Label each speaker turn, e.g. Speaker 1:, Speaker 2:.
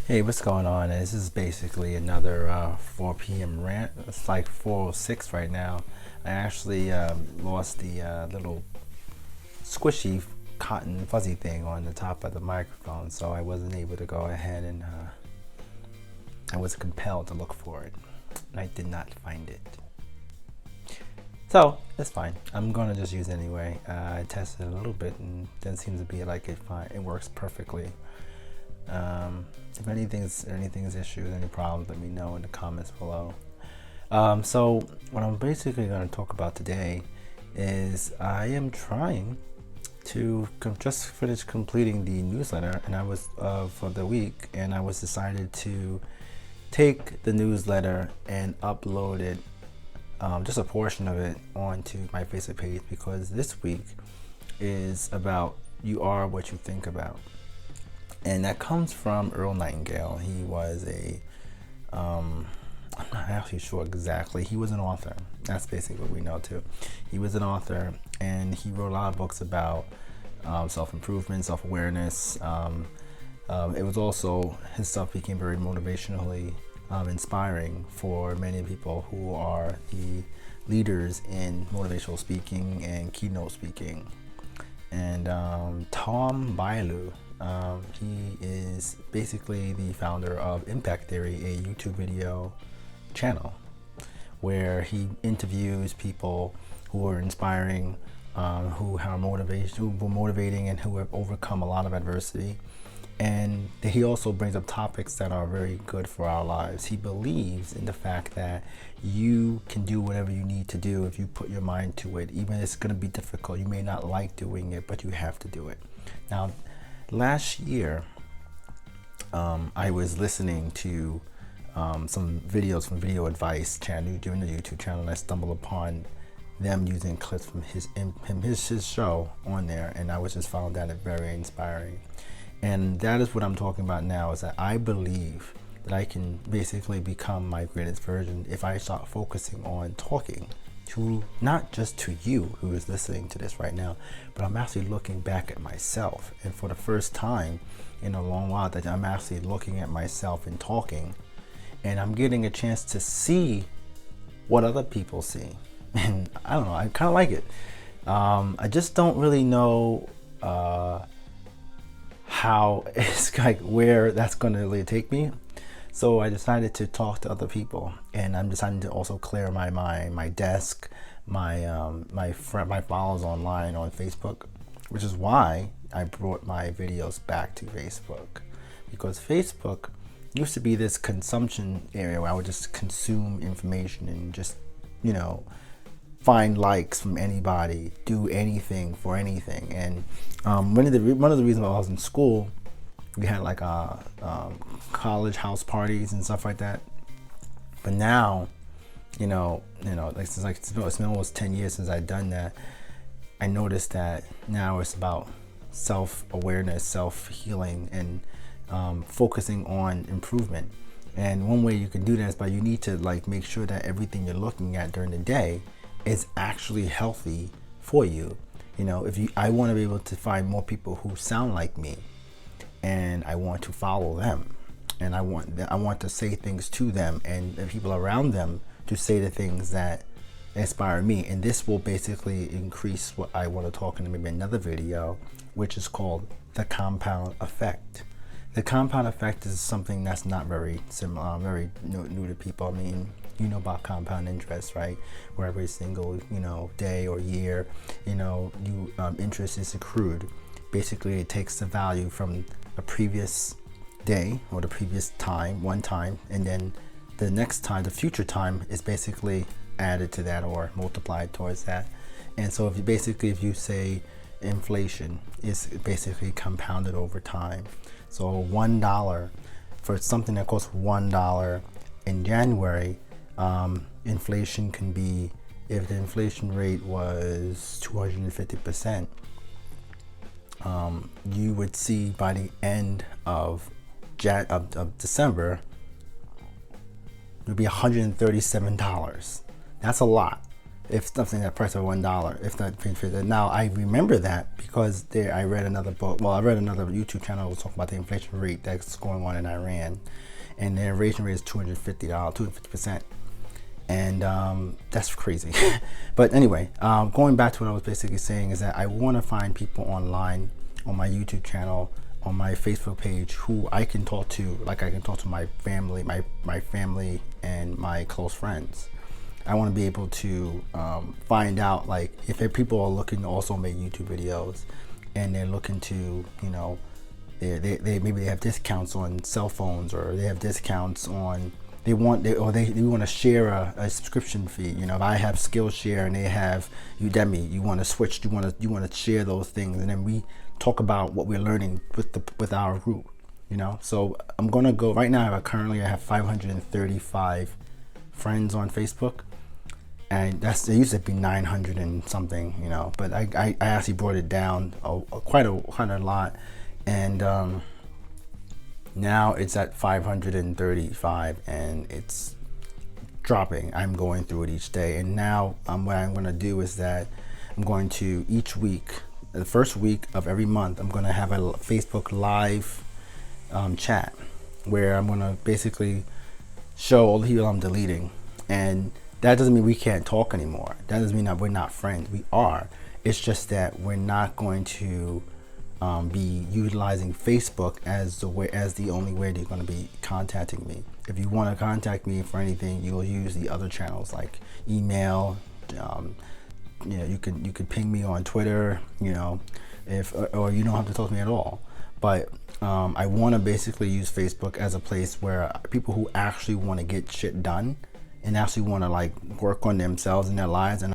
Speaker 1: Hey, what's going on? This is basically another 4 p.m. rant. It's like 4:06 right now. I actually lost the little squishy cotton fuzzy thing on the top of the microphone, so I wasn't able to go ahead and I was compelled to look for it. I did not find it. So, it's fine. I'm going to just use it anyway. I tested it a little bit and it seems to be like it works perfectly. If anything's issues, any problems, let me know in the comments below. So what I'm basically going to talk about today is I am trying to just finish completing the newsletter, and I was for the week, and I was decided to take the newsletter and upload it, just a portion of it, onto my Facebook page, because this week is about you are what you think about. And that comes from Earl Nightingale. He was I'm not actually sure exactly. He was an author. That's basically what we know too. He was an author, and he wrote a lot of books about self-improvement, self-awareness. It was also, his stuff became very motivationally inspiring for many people who are the leaders in motivational speaking and keynote speaking. And Tom Bilyeu, he is basically the founder of Impact Theory, a YouTube video channel where he interviews people who are inspiring, who were motivating, and who have overcome a lot of adversity. And he also brings up topics that are very good for our lives. He believes in the fact that you can do whatever you need to do if you put your mind to it. Even if it's going to be difficult, you may not like doing it, but you have to do it. Now, last year, I was listening to some videos from Video Advice channel, doing the YouTube channel, and I stumbled upon them using clips from his show on there, and I was just found that very inspiring. And that is what I'm talking about now, is that I believe that I can basically become my greatest version if I start focusing on talking to, not just to you who is listening to this right now, but I'm actually looking back at myself. And for the first time in a long while, that I'm actually looking at myself and talking, and I'm getting a chance to see what other people see. And I don't know, I kind of like it. I just don't really know how it's like where that's going to really take me. So I decided to talk to other people, and I'm deciding to also clear my mind, my desk, my followers online on Facebook, which is why I brought my videos back to Facebook, because Facebook used to be this consumption area where I would just consume information and just, find likes from anybody, do anything for anything. And one of the reasons I was in school, we had like college house parties and stuff like that. But now, it's been almost 10 years since I've done that. I noticed that now it's about self-awareness, self-healing, and focusing on improvement. And one way you can do that is you need to make sure that everything you're looking at during the day is actually healthy for you. I want to be able to find more people who sound like me, and I want to follow them, and I want to say things to them, and the people around them to say the things that inspire me. And this will basically increase what I want to talk in maybe another video, which is called the compound effect. The compound effect is something that's not very very new to people. I mean, you know about compound interest, right? Where every single day or year, interest is accrued. Basically, it takes the value from a previous day or the previous time, one time, and then the next time, the future time, is basically added to that or multiplied towards that. And so if you say inflation is basically compounded over time. So $1 for something that costs $1 in January, inflation can be, if the inflation rate was 250%, you would see by the end of December, it would be $137. That's a lot. if something at price of $1, if not. Now I remember that because I read another book. Well, I read another YouTube channel was talking about the inflation rate that's going on in Iran, and the inflation rate is $250, 250%, and that's crazy. But anyway, going back to what I was basically saying is that I want to find people online on my YouTube channel, on my Facebook page, who I can talk to, like I can talk to my family, my family and my close friends. I want to be able to find out, like, if people are looking to also make YouTube videos and they're looking to, you know, they maybe they have discounts on cell phones, or they have discounts on, they want to share a subscription fee. You know, if I have Skillshare and they have Udemy, you want to switch, you want to share those things, and then we talk about what we're learning with our group. You know, so I'm gonna go right now. Currently I have 535 friends on Facebook. And it used to be 900 and something, you know, but I actually brought it down quite a lot, and now it's at 535, and it's dropping. I'm going through it each day, and now what I'm going to do is that I'm going to, each week, the first week of every month, I'm going to have a Facebook live chat where I'm going to basically show all the people I'm deleting. And that doesn't mean we can't talk anymore. That doesn't mean that we're not friends. We are. It's just that we're not going to be utilizing Facebook as the only way they're going to be contacting me. If you want to contact me for anything, you'll use the other channels like email. You know, you could ping me on Twitter. You know, or you don't have to talk to me at all. But I want to basically use Facebook as a place where people who actually want to get shit done and actually want to like work on themselves and their lives, and